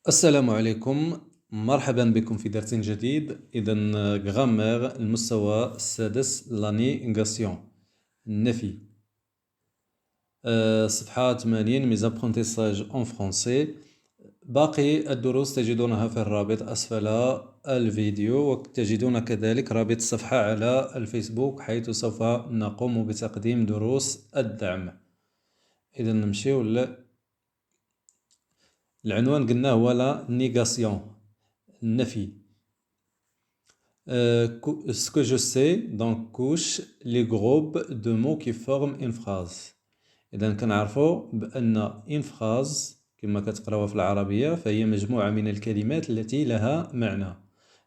السلام عليكم. مرحبا بكم في درس جديد. إذا غرامير المستوى السادس لا نيغاسيون النفي. صفحة 80 ميزابرونتيساج اون فرونسي. باقي الدروس تجدونها في الرابط أسفل الفيديو، وتجدون كذلك رابط الصفحة على الفيسبوك حيث سوف نقوم بتقديم دروس الدعم. إذا نمشيو العنوان قلنا هو لا نيغاسيون النفي. Ce que je sais, donc couche les groupes de mots qui forment une phrase. إذا كنعرفوا بأن une phrase كما كتقراوها في العربية فهي مجموعة من الكلمات التي لها معنى.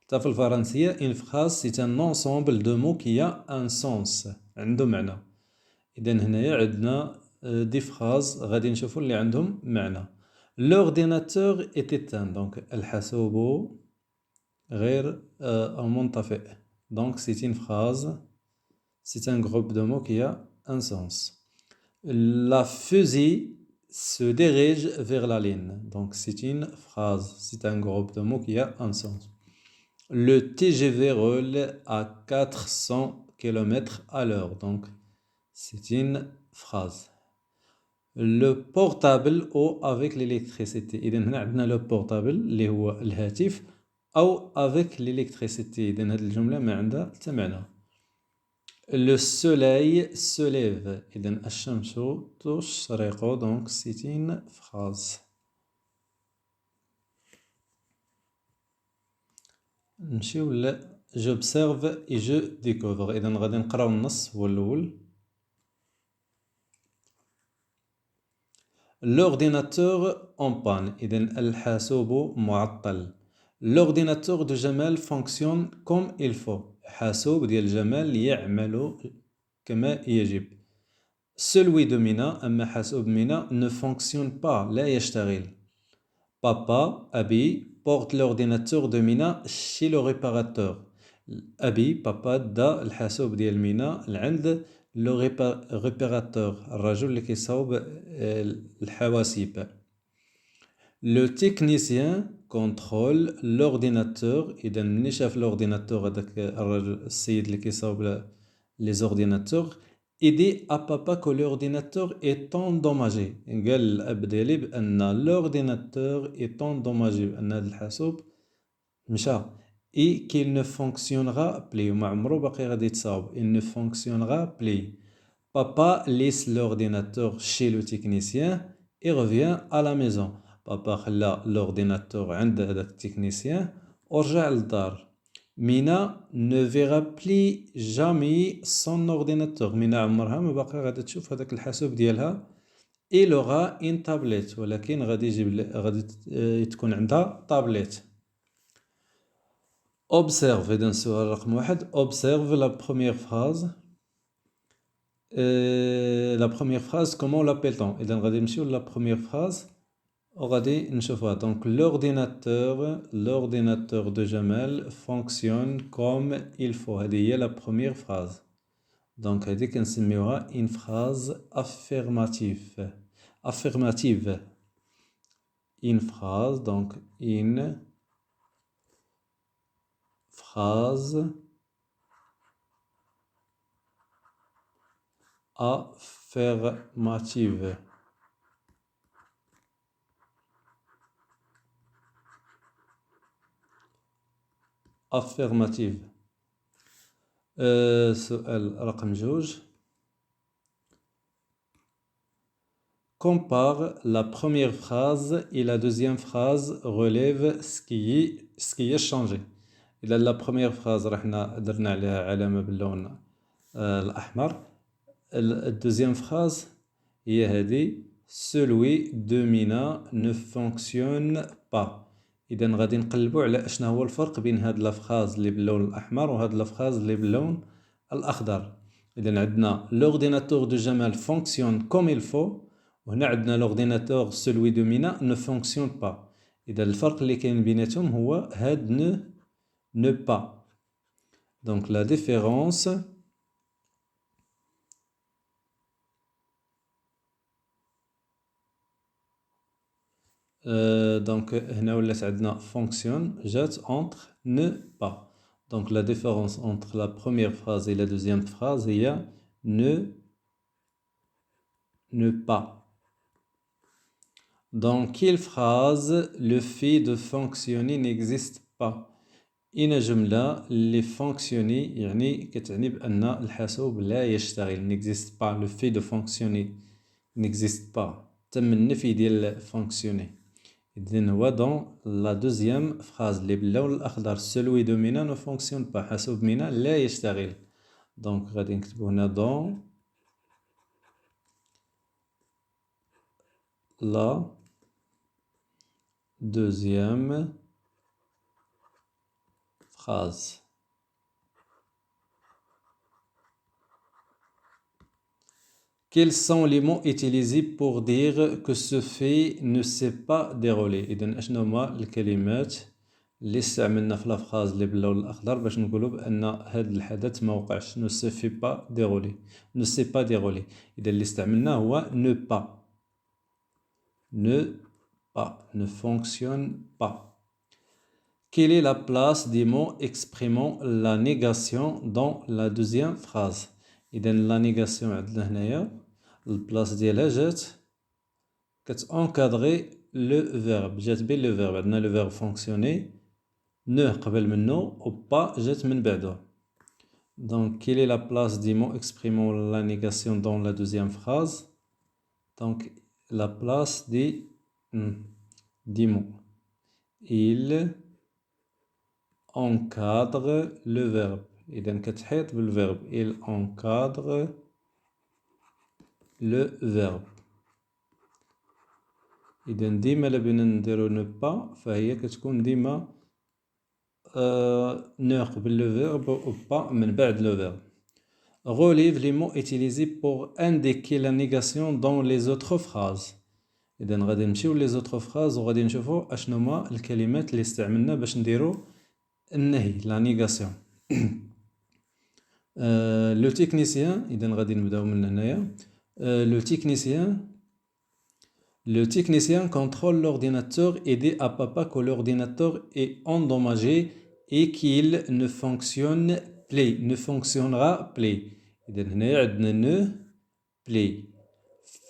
حتى في الفرنسية une phrase c'est un ensemble de mots qui a un sens، عنده معنى. إذا هنايا عندنا دي phrases غادي نشوفوا اللي عندهم معنى. L'ordinateur est éteint، donc الحاسوب غير منطفئ. Donc c'est une phrase, c'est un groupe de mots qui a un sens. La fusée se dirige vers la ligne. Donc c'est une phrase, c'est un groupe de mots qui a un sens. Le TGV roule à 400 km à l'heure. Donc c'est une phrase. Le portable ou avec l'électricité. إذا هنا عندنا le portable اللي هو الهاتف أو avec l'électricité. إذا هذه الجملة ما عندها حتى معنى. Le soleil se lève. إذا الشمس تشرق. Donc c'est une phrase. نمشيو ل j'observe et je découvre. إذا غادي نقراو النص هو الأول. L'ordinateur en panne. إذا الحاسوب معطل. L'ordinateur de Jamal fonctionne comme il faut. حاسوب ديال جمال يعمل كما يجب. Celui de Mina أما حاسوب مينا ne fonctionne pas لا يشتغل. Papa أبي porte l'ordinateur de Mina chez le réparateur. أبي بابا دا الحاسوب ديال مينا لعند لو ريباراتور الرجل اللي كيصاوب الحواسيب. لو تكنيسيان كونترول لورديناتور. اذا ملي شاف لورديناتور هذاك الرجل السيد اللي كيصاوب لي زورديناتور ايدي ا بابا كو لورديناتور ايت اندوماجي. قال الاب ديالي بان لورديناتور ايت اندوماجي، بان هذا الحاسوب مشى. et qu'il ne fonctionnera plus. وما عمرو باقي غادي يتصاوب. il ne fonctionnera plus. Papa laisse l'ordinateur chez le technicien et revient à la maison. Papa خلى l'ordinateur عند هذاك التكنيسيان ورجع للدار. Mina ne verra plus jamais son ordinateur. Mina عمرها ما باقي غادي تشوف هذاك الحاسوب ديالها. Il aura une tablette. ولكن غادي تكون عندها طابليت. Observe. إذا السؤال رقم 1. Observe la première phrase. La première phrase, comment l'appelle-t-on? إذا غادي نمشيو la première phrase وغادي نشوفها. Donc l'ordinateur de Jamal fonctionne comme il faut. هذه هي la première phrase. Donc هذه كنسميوها une phrase affirmative. Affirmative. Une phrase, donc une phrase affirmative. Affirmative. سؤال رقم 2. Compare la première phrase et la deuxième phrase, relève ce qui est changé. إذا la première phrase رحنا درنا عليها علامة باللون الأحمر. الدوزيام phrase هي هذه celui de Mina ne fonctionne pas. إذا غادي نقلبوا على أشنا هو الفرق بين هاد لا phrase اللي باللون الأحمر وهاد لا phrase اللي باللون الأخضر. إذا عندنا l'ordinateur de Jamal fonctionne comme il faut، وهنا عندنا l'ordinateur celui de Mina ne fonctionne pas. إذا الفرق اللي كاين بيناتهم هو هاد ne pas. Donc la différence Donc هنا ولات عندنا fonction جات entre ne pas. Donc la différence entre la première phrase et la deuxième phrase هي ne pas. Dans quelle phrase le fait de fonctionner n'existe pas؟ إن جملة اللي fonctionner يعني كتعني بأن الحاسوب لا يشتغل. n'existe pas. Le fait de fonctionner n'existe pas. تم النفي ديال fonctionner. إذن هو dans la deuxième phrase اللي باللون الأخضر celui de Mina ne fonctionne pas. حاسوب مينا لا يشتغل. Donc غادي نكتبو هنا dans la deuxième phrase. Quels sont les mots utilisés pour dire que ce fait ne s'est pas déroulé؟ إذن أشنو هما الكلمات اللي استعملنا في الفراز اللي باللون الأخضر باش نقولوا بأن هذا الحدث ما وقعش. ne se fait pas dérouler. ne s'est pas déroulé. إذا اللي استعملناه هو ne pas. ne pas. ne fonctionne pas. Quelle est la place des mots exprimant la négation dans la deuxième phrase؟ إذا la négation عندنا هنايا البلاص ديالها جات كتانكادغي لو فيرب. جات بين لو فيرب. عندنا لو فيرب فونكسيوني ne قبل منه و pas جات من بعده. Donc quelle est la place des mots exprimant la négation dans la deuxième phrase؟ Donc la place des mots. Il encadre le verbe. إذا كتحيط بالverbe. Il encadre le verbe. إذا ديما إلا بغينا نديرو ne pas فهي كتكون ديما ne قبل le verbe و pas من بعد le verbe. Relève les mots utilisés pour indiquer la négation dans les autres phrases. إذا غادي نمشيو les autres phrases وغادي نشوفو أشنو هما الكلمات اللي استعملنا باش نديرو النهي la négation. Le technicien. إذا غادي نبداو من هنايا. Le technicien contrôle l'ordinateur et dit à papa que l'ordinateur est endommagé et qu'il ne fonctionnera plus. إذا هنايا عندنا ne plus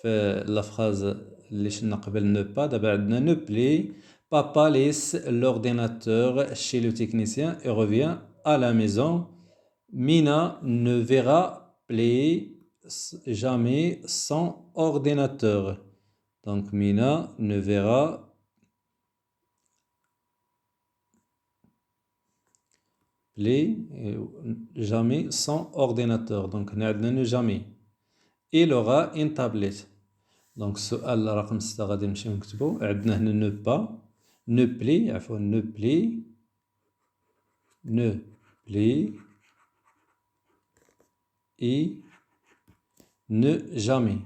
في la phrase اللي شلنا قبل ne pas. دابا عندنا ne plus. Papa laisse l'ordinateur chez le technicien et revient à la maison. Mina ne verra plus jamais son ordinateur. Donc Mina ne verra plus jamais son ordinateur. Donc ne jamais. Il aura une tablette. Donc السؤال رقم 6 غادي نمشيو نكتبو. عندنا هنا ne pas. ne plus عفوا ne plus. ne plus et ne jamais.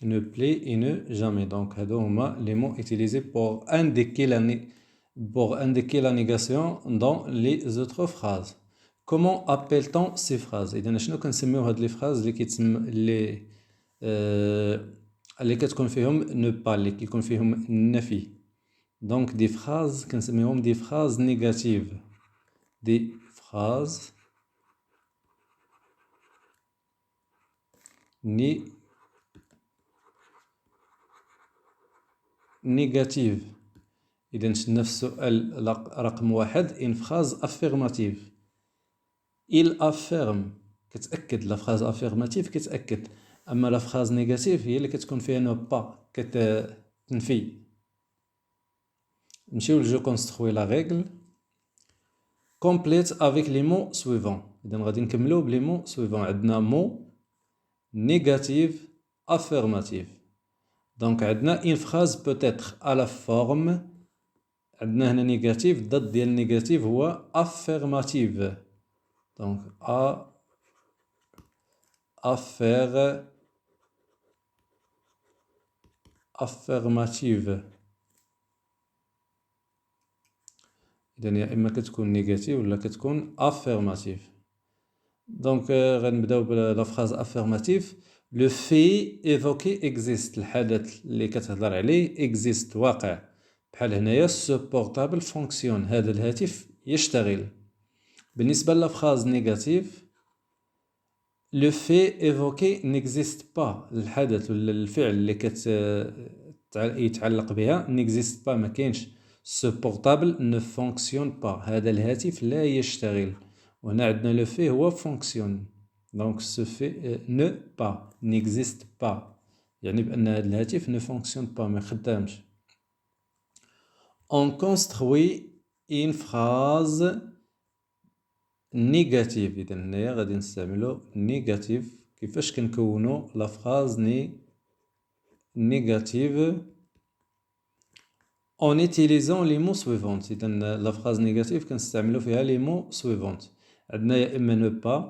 Ne plus et ne jamais. Donc هادو هما les mots utilisés pour indiquer la négation dans les autres phrases. Comment appelle-t-on ces phrases؟ إذا شنو كنسميو هاد لي phrases اللي كيتسمى اللي كتكون فيهم ne pas اللي كيكون فيهم النفي. Donc des phrases كنسميوهم des phrases négatives. Des phrases négatives. إذا شفنا في السؤال رقم 1 une phrase affirmative. Il affirme كتأكد. لا phrase affirmative كتأكد. أما لا phrase négative هي اللي كتكون فيها ne pas كتنفي. نمشيو لجو كونستروي لا ريغل. Complète avec les mots suivants. إذا غادي نكملو بلي mots suivants. عندنا mot négative affirmative. Donc عندنا une phrase peut être à la forme. عندنا هنا négative. الضد ديال négative هو affirmative. Donc affirmative. إذا يا إما كتكون négative ولا كتكون affirmative. Donc غنبداو بلا phrase affirmative. لو في ايفوكي اكزيست، الحدث اللي كتهضر عليه اكزيست، واقع. بحال هنايا سو بورتابل فونكسيون، هذا الهاتف يشتغل. بالنسبة للفراز نيجاتيف، لو في ايفوكي نيكزيست با، الحدث ولا الفعل اللي يتعلق بها نيكزيست با، ما كاينش. سو بورتابل نو فونكسيون با، هذا الهاتف لا يشتغل. وهنا عندنا لو في هو فونكسيون، دونك سو في نو با نيكزيست با، يعني بأن هذا الهاتف نو فونكسيون با، ما خدامش. on construit une phrase négative. إذا هنايا غادي نستعملو نيجاتيف. كيفاش كنكونو لا فراز نيجاتيف؟ en utilisant les mots suivants. إذا لا فراز نيجاتيف كنستعملو فيها لي مو suivants. عندنا يا إما ne pas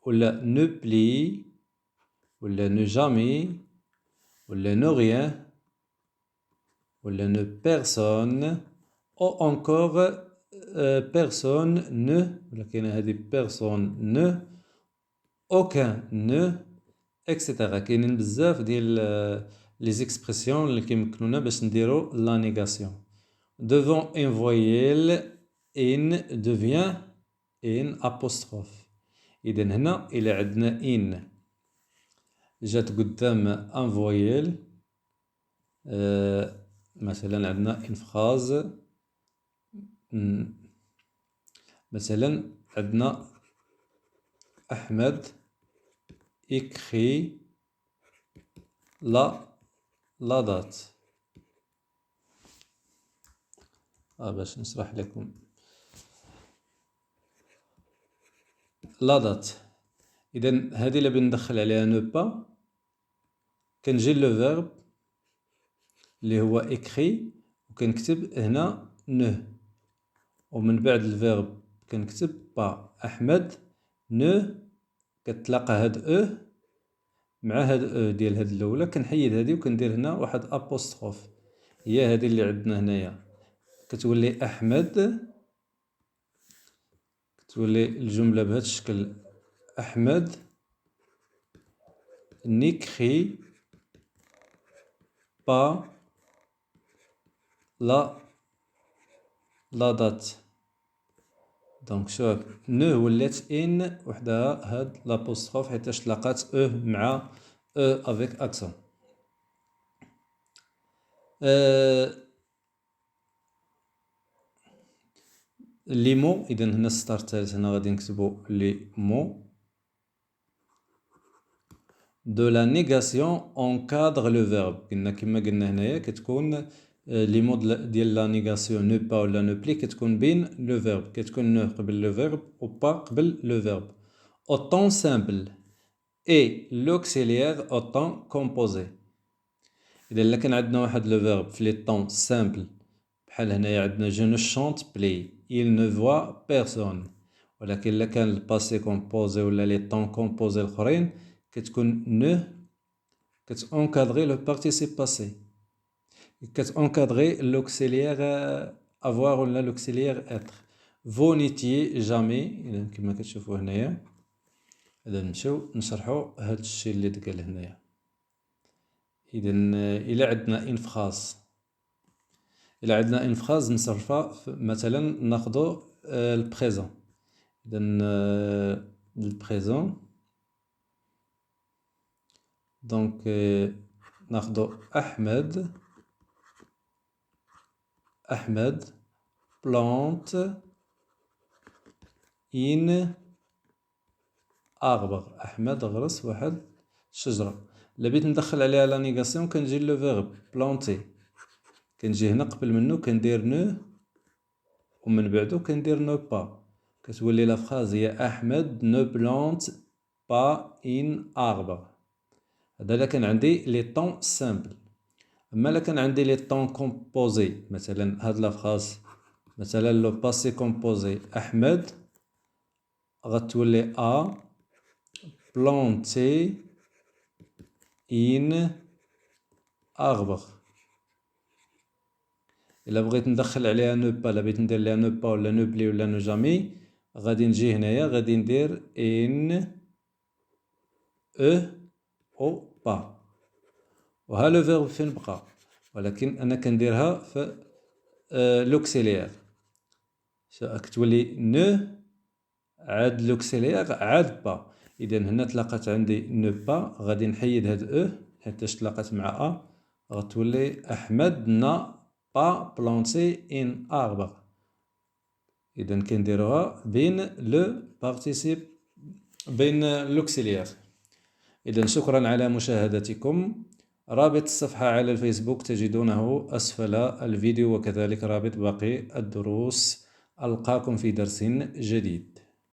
ولا ne plus ولا ne jamais ولا ne rien ولا ne personne ou encore personne ne، ولا كاينه هذه personne ne، aucun ne، اكسيتيرا. كاينين بزاف ديال لي زيكسبرسيون اللي كيمكنونا باش نديرو لا نيغاسيون. devant un voyelle in devient in apostrophe. اذا هنا الى عندنا in جات قدام ان فويل، مثلا عندنا ان فراز، مثلا عندنا أحمد écrit la date. باش نشرح لكم لا دات. إذا هذه اللي بندخل عليها نو با، كنجي لو فيرب اللي هو écrit وكنكتب هنا نو، ومن بعد الفيرب كنكتب با. أحمد نو، كتلاقى هاد او مع هاد او ديال هاد الاولى، كنحيد هادي وكندير هنا واحد ابوستروف، هي هادي اللي عندنا هنايا. كتولي احمد، كتولي الجمله بهذا الشكل: احمد نيكري با لا دات. دونك شوف نو ولات ان وحدها هاد لابوستروف حيتاش تلاقات او مع او افيك اكسون. لي مو، اذا هنا السطر الثالث هنا غادي نكتبو لي مو دو لا نيغاسيون اونكادر لو فيرب. قلنا كما قلنا هنايا كتكون لي مو ديال لا نيغاسيون نو با ولا نو بلي كتكون بين لو فيرب، كتكون نو قبل لو فيرب و با قبل لو فيرب. او طون سامبل اي لوكسيليير او طون كومبوزي. اذا الا كان عندنا واحد لو فيرب في لي طون سامبل، بحال هنايا عندنا جو نو شونت بلي، il ne voit personne. ولكن الا كان الباسي كومبوزي ولا لي طون كومبوزي الاخرين كتكون نو كتونكادغي لو بارتيسيب باسي، كتونكادغي لوكسيليير افوار ولا لوكسيليير اتر. فو نيتيي جامي، اذا كما كتشوفوا هنايا. اذا نمشيو نشرحوا هاد الشيء اللي تقال هنايا. اذا الى عندنا ان فراز، الى عندنا ان فراز نصرفها مثلا ناخذوا البريزون. اذا البريزون دونك ناخذوا احمد plante ان arbre. احمد غرس واحد الشجره. الا بغيت ندخل عليها لا نيغاسيون كنجي لو فيرب بلونتي، كنجي هنا قبل منه كندير نو ومن بعدو كندير نو با، كتولي لا فراز هي احمد نو بلونت با ان arbre. هذا الا كان عندي لي طون سامبل. اما الا كان عندي لي طون كومبوزي، مثلا هاد لا فراز مثلا لو باسي كومبوزي احمد غتولي ا بلونتي ان arbre. الا بغيت ندخل عليها نو با، الا بغيت ندير ليها نو با ولا نو بلي ولا نو جامي، غادي نجي هنايا غادي ندير ان أو با. وها لو فيرب فين بقى، ولكن أنا كنديرها في لوكسيليير. راك تولي نو عاد لوكسيليير عاد با. إذا هنا تلاقات عندي نو با، غادي نحيد هاد حيتاش تلاقات مع غتولي أحمد n'a pas planté un arbre. إذا كنديروها بين لو بارتيسيب بين لوكسيليير. إذا شكرا على مشاهدتكم. رابط الصفحة على الفيسبوك تجدونه أسفل الفيديو، وكذلك رابط باقي الدروس. ألقاكم في درس جديد.